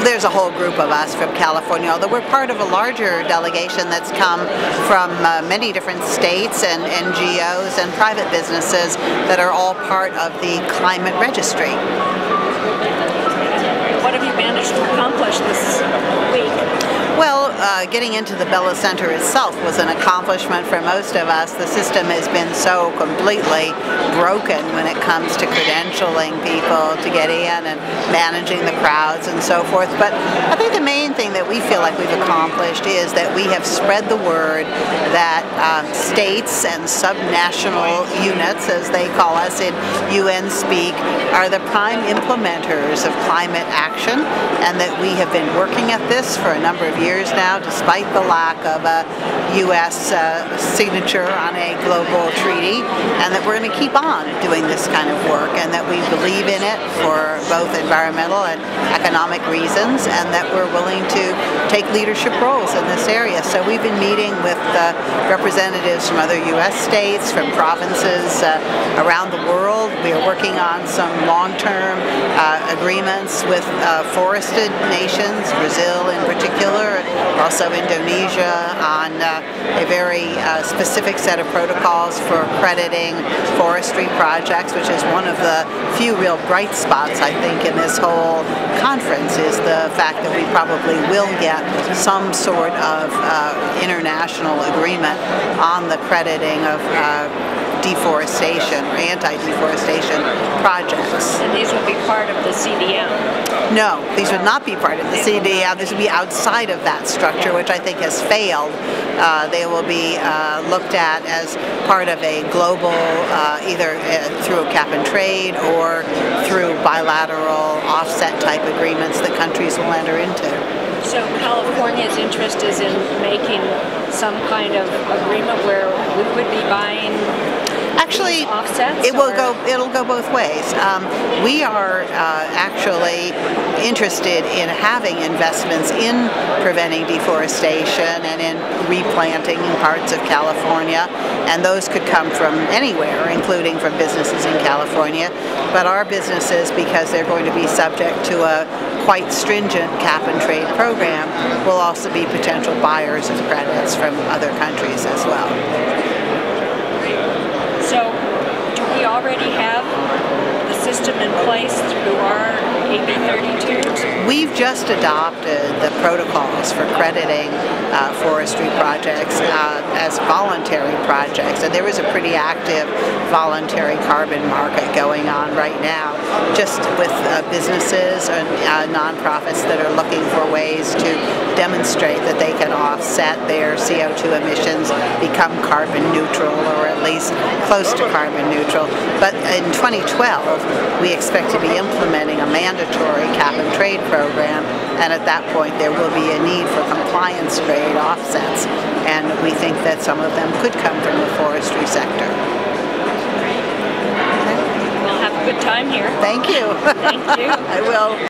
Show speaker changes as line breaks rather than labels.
There's a whole group of us from California, although we're part of a larger delegation that's come from many different states and NGOs and private businesses that are all part of the climate registry.
What have you managed to accomplish this week?
Well, getting into the Bella Center itself was an accomplishment for most of us. The system has been so completely broken when it comes to credentialing people to get in and managing the crowds and so forth. But I think the main thing that we feel like we've accomplished is that we have spread the word that states and subnational units, as they call us in UN speak, are the prime implementers of climate action, and that we have been working at this for a number of years now, despite the lack of a U.S. signature on a global treaty, and that we're going to keep on doing this kind of work, and that we believe in it for both environmental and economic reasons, and that we're willing to take leadership roles in this area. So we've been meeting with representatives from other U.S. states, from provinces around the world. We are working on some long-term agreements with forested nations, Brazil in particular, also Indonesia, on a very specific set of protocols for crediting forestry projects, which is one of the few real bright spots, I think, in this whole conference, is the fact that we probably will get some sort of international agreement on the crediting of deforestation or anti-deforestation projects.
And these will be part of the CDM?
No, these would not be part of the CDM. This would be outside of that structure, which I think has failed. They will be looked at as part of a global, either through a cap and trade or through bilateral offset type agreements that countries will enter into.
So California's interest is in making some kind of agreement where we would be buying
Actually,
offsets?
It'll go both ways. We are actually interested in having investments in preventing deforestation and in replanting in parts of California, and those could come from anywhere, including from businesses in California. But our businesses, because they're going to be subject to a quite stringent cap and trade program, will also be potential buyers of credits from other countries as well.
So, do we already have the system in place through our AB 32s?
We've just adopted the protocols for crediting forestry projects as voluntary projects, and there is a pretty active voluntary carbon market going on right now, just with businesses and nonprofits that are looking for ways to demonstrate that they can offset their CO2 emissions, become carbon neutral, or at least close to carbon neutral. But in 2012, we expect to be implementing a mandatory cap and trade program, and at that point there will be a need for compliance grade offsets, and we think that some of them could come from the forestry sector.
We'll have a good time here.
Thank you.
Thank you.
I will.